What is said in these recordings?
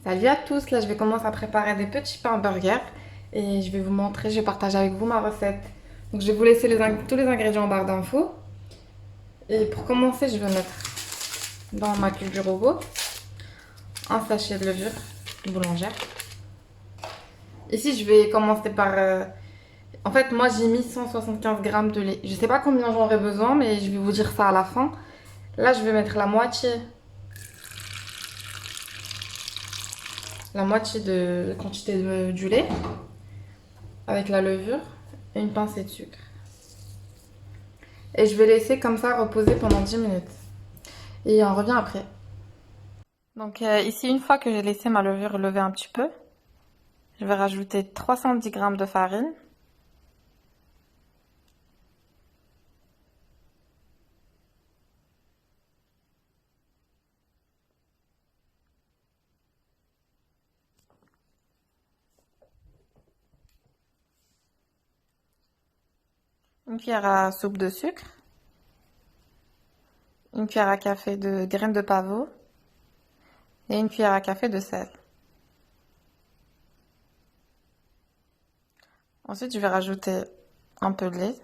Salut à tous, là je vais commencer à préparer des petits pains burgers et je vais vous montrer, je vais partager avec vous ma recette. Donc je vais vous laisser tous les ingrédients en barre d'infos. Et pour commencer, je vais mettre dans ma cuve du robot un sachet de levure boulangère. Ici je vais commencer par... En fait moi j'ai mis 175 grammes de lait. Je sais pas combien j'en aurai besoin mais je vais vous dire ça à la fin. Là je vais mettre la moitié de quantité du lait avec la levure et une pincée de sucre. Et je vais laisser comme ça reposer pendant 10 minutes. Et on revient après. Donc ici, une fois que j'ai laissé ma levure lever un petit peu, je vais rajouter 310 grammes de farine. Une cuillère à soupe de sucre. Une cuillère à café de graines de pavot. Et une cuillère à café de sel. Ensuite, je vais rajouter un peu de lait.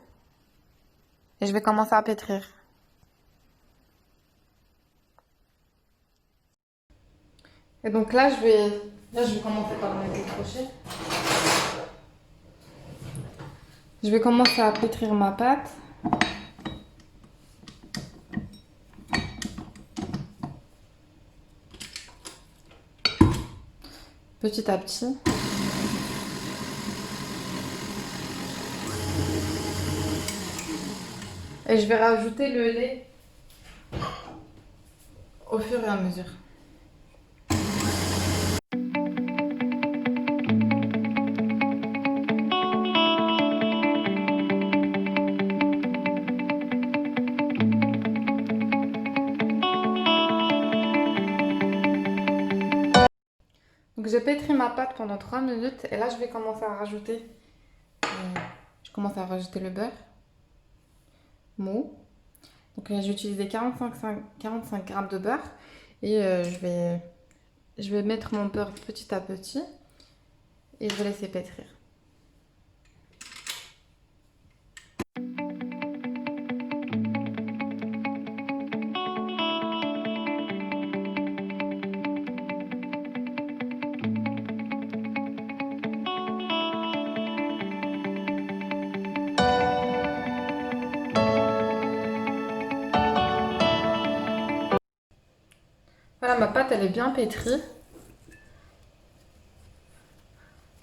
Et je vais commencer à pétrir. Et donc là, je vais commencer par mettre les crochets. Je vais commencer à pétrir ma pâte. Petit à petit. Et je vais rajouter le lait au fur et à mesure. Donc j'ai pétri ma pâte pendant 3 minutes et là je vais commencer à rajouter, je commence à rajouter le beurre mou. Donc j'ai utilisé 45 grammes de beurre et je vais mettre mon beurre petit à petit et je vais laisser pétrir. Voilà, ma pâte elle est bien pétrie. Il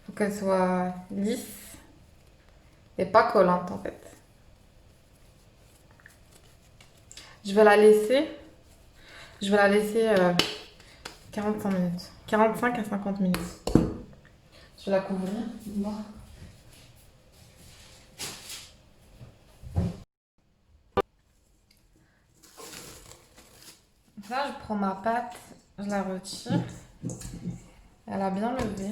faut qu'elle soit lisse et pas collante en fait. Je vais la laisser, je vais la laisser 45 minutes, 45 à 50 minutes. Je vais la couvrir. Dis-moi. Là, je prends ma pâte, je la retire. Elle a bien levé.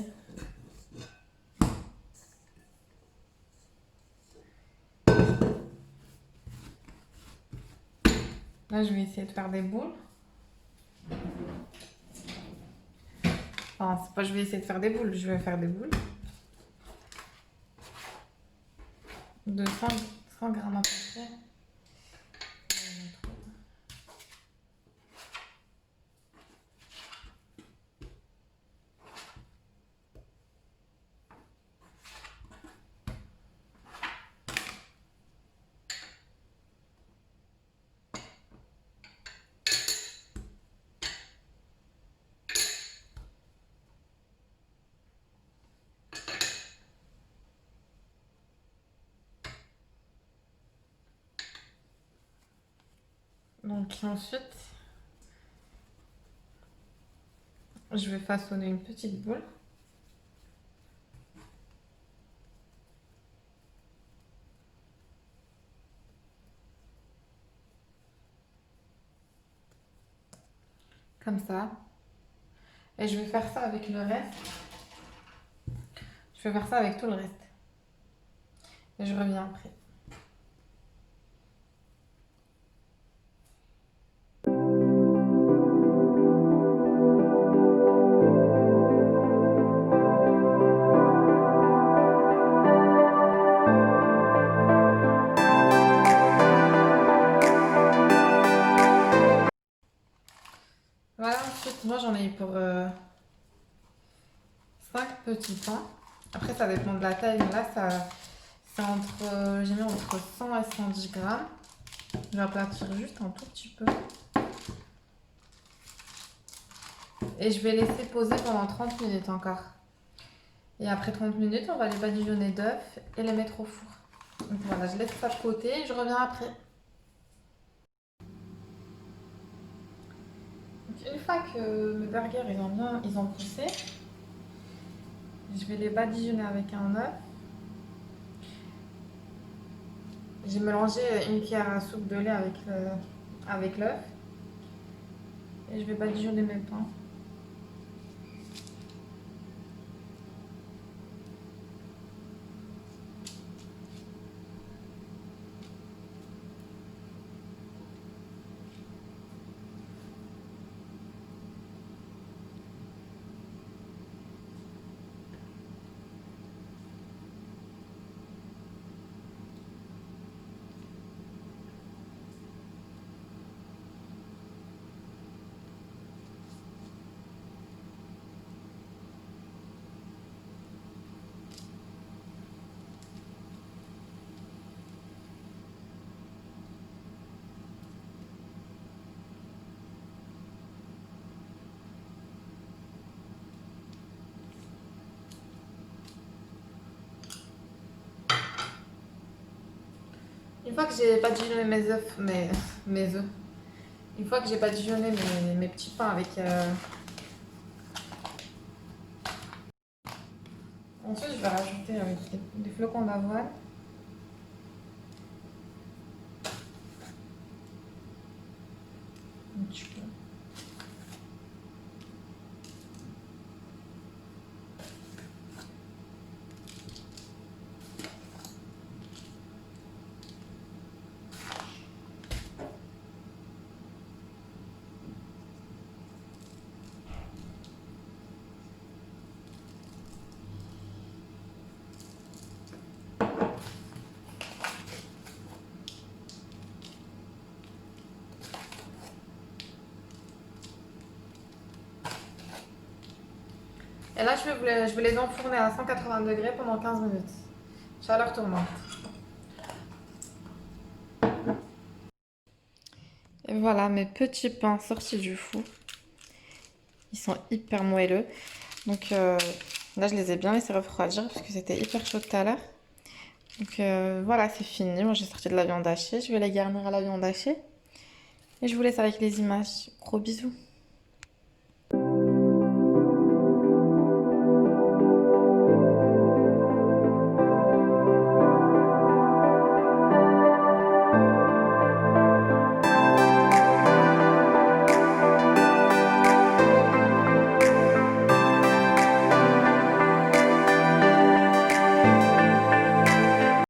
Là, je vais essayer de faire des boules. Enfin, c'est pas je vais essayer de faire des boules, je vais faire des boules. De 100 grammes à peu près. Donc ensuite, je vais façonner une petite boule. Comme ça. Et je vais faire ça avec le reste. Je vais faire ça avec tout le reste. Et je reviens après. Moi, j'en ai eu pour 5 petits pains. Après, ça dépend de la taille, mais là, c'est entre, j'ai mis entre 100 et 110 grammes. Je vais aplatir juste un tout petit peu. Et je vais laisser poser pendant 30 minutes encore. Et après 30 minutes, on va les badigeonner d'œufs et les mettre au four. Donc voilà, je laisse ça de côté et je reviens après. Donc une fois que mes burgers ils ont poussé, je vais les badigeonner avec un œuf. J'ai mélangé une cuillère à soupe de lait avec l'œuf. Et je vais badigeonner mes pains. Une fois que j'ai badigeonné mes œufs, une fois que j'ai badigeonné mes petits pains avec... Ensuite, je vais rajouter avec des flocons d'avoine. Un petit peu. Et là, je vais les enfourner à 180 degrés pendant 15 minutes. Chaleur tournante. Et voilà mes petits pains sortis du four. Ils sont hyper moelleux. Donc là, je les ai bien laissés refroidir parce que c'était hyper chaud tout à l'heure. Donc voilà, c'est fini. Moi, j'ai sorti de la viande hachée. Je vais les garnir à la viande hachée. Et je vous laisse avec les images. Gros bisous.